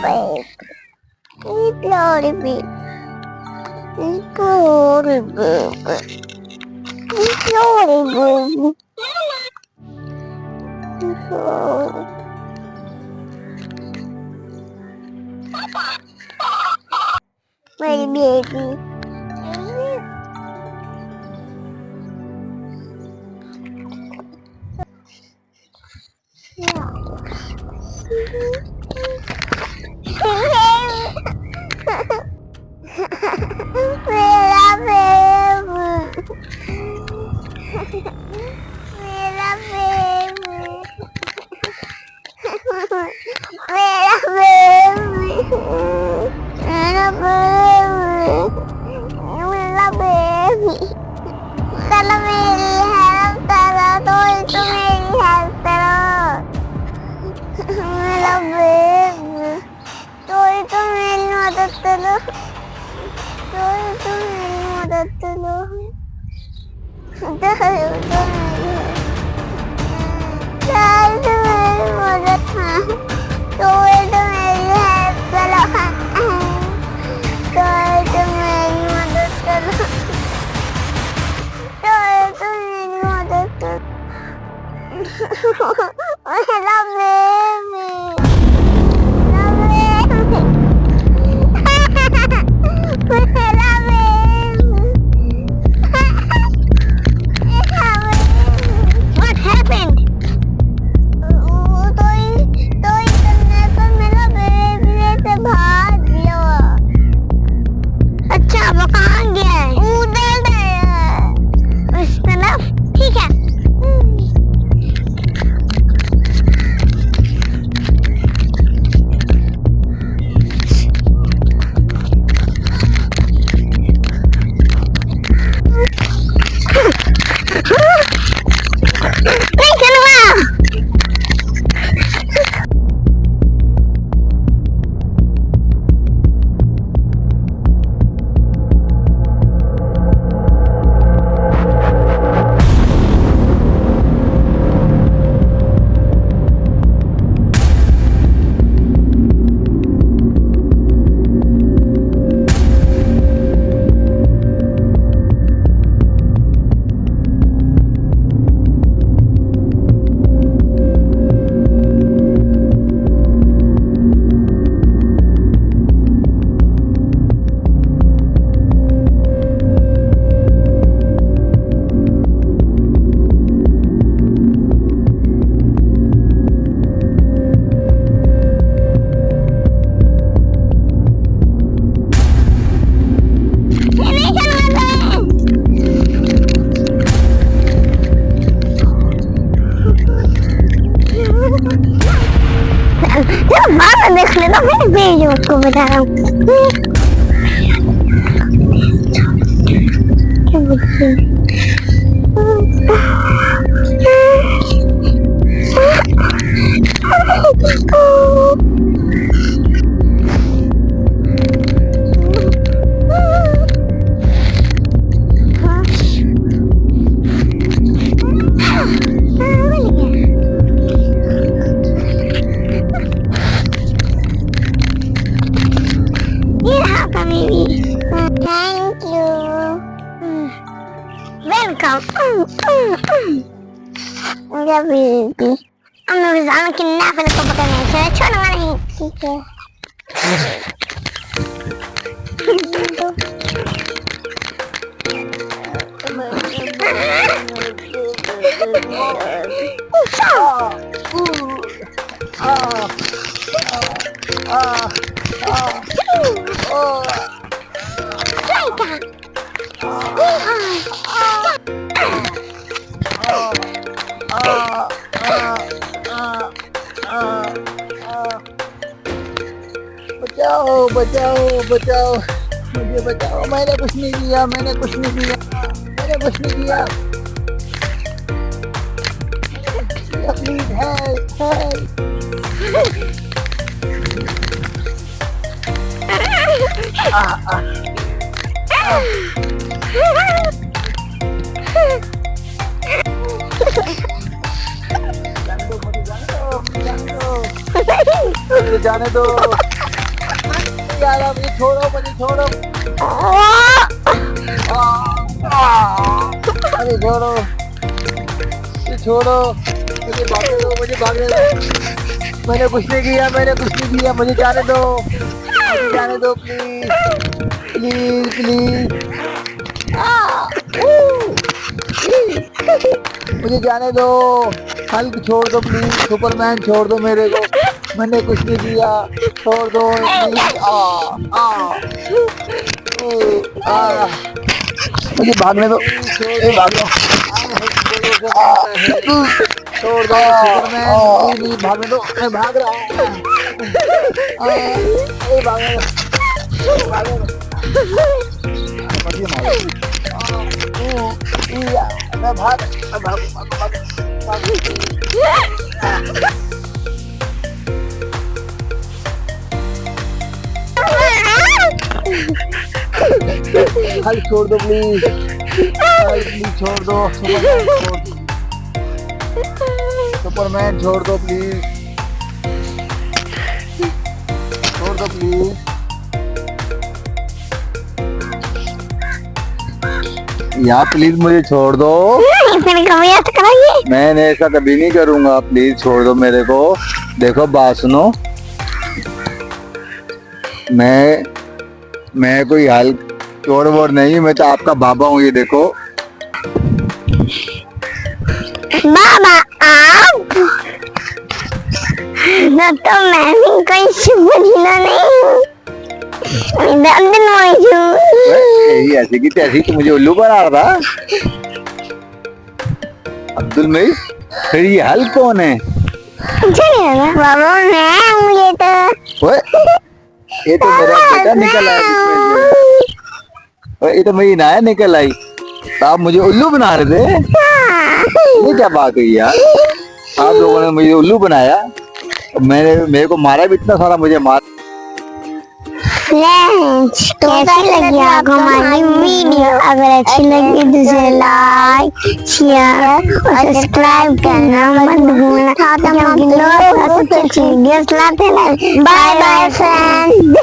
baby. It's Lori baby. It's Lori baby. It's Lori baby. It's Lori. My baby. Kalau मेरी help करो तो मेरी help करो मेरा बेबी तो मेरी मदद करो तो मेरी मदद करो तो मेरी मदद तो मेरी हेल्प करो तो मेरी मदद करो I love baby. Love baby. I love baby. What happened? तो इंटरनेट पर मेरा बेबी से भाग गया। अच्छा वो कहाँ गया है? उधर गया उस तरफ। ठीक है। देख लेना मैं भेज उसको बता रहा हूँ क्या बोलते मेरा बेबी हम लोग जाना किडनैपर को पकड़ने चले छोड़ना नहीं ठीक है बचाओ बचाओ बचाओ मुझे बचाओ मैंने कुछ नहीं किया मैंने कुछ नहीं किया प्लीज हेल्प जाने दो मजा आ रहा है, मुझे छोड़ो, मुझे छोड़ो, अरे छोड़ो, मुझे छोड़ो, मुझे भागने दो, मुझे भागने दो। मैंने कुछ नहीं किया, मैंने कुछ नहीं किया, मुझे जाने दो, मुझे जाने दो प्लीज, प्लीज प्लीज, मुझे जाने दो। हल्क छोड़ दो प्लीज, सुपरमैन छोड़ दो मेरे को, मैंने कुछ नहीं किया, छोड़ दो प्लीज। मुझे भागने दो, भागो, छोड़ दो सुपरमैन, प्लीज भागने दो, मैं भाग रहा हूँ, भागने दो, भागने दो, मैं भाग, हल छोड़ दो प्लीज, प्लीज छोड़ दो, सुपरमैन छोड़ दो प्लीज, छोड़ दो प्लीज, यार प्लीज मुझे छोड़ दो। फिर कभी ऐसा करोगे? मैंने ऐसा कभी नहीं करूंगा, प्लीज छोड़ दो मेरे को। देखो बात सुनो, मैं कोई हाल चोर वोर नहीं, मैं तो आपका बाबा हूँ, ये देखो। बाबा आप? तो मैं भी कोई सुपरहीरो नहीं हूँ, यही ऐसी की तैसी तो मुझे उल्लू बना रहा था। अब्दुल मईस, फिर ये हल कौन है? बाबा मैं मुझे तो ये तो मेरा बेटा निकल आया, ये तो मेरी नाया निकल आई, तो आप मुझे उल्लू बना रहे थे? ये क्या बात हुई यार, आप लोगों ने मुझे उल्लू बनाया, मेरे को मारा भी इतना सारा, मुझे मार। फ्रेंड्स कैसी लगी आपको हमारी वीडियो? अगर अच्छी लगी तो इसे लाइक शेयर और सब्सक्राइब करना मत भूलना, क्योंकि लोग अच्छी वीडियोस लाते हैं। Bye bye friends.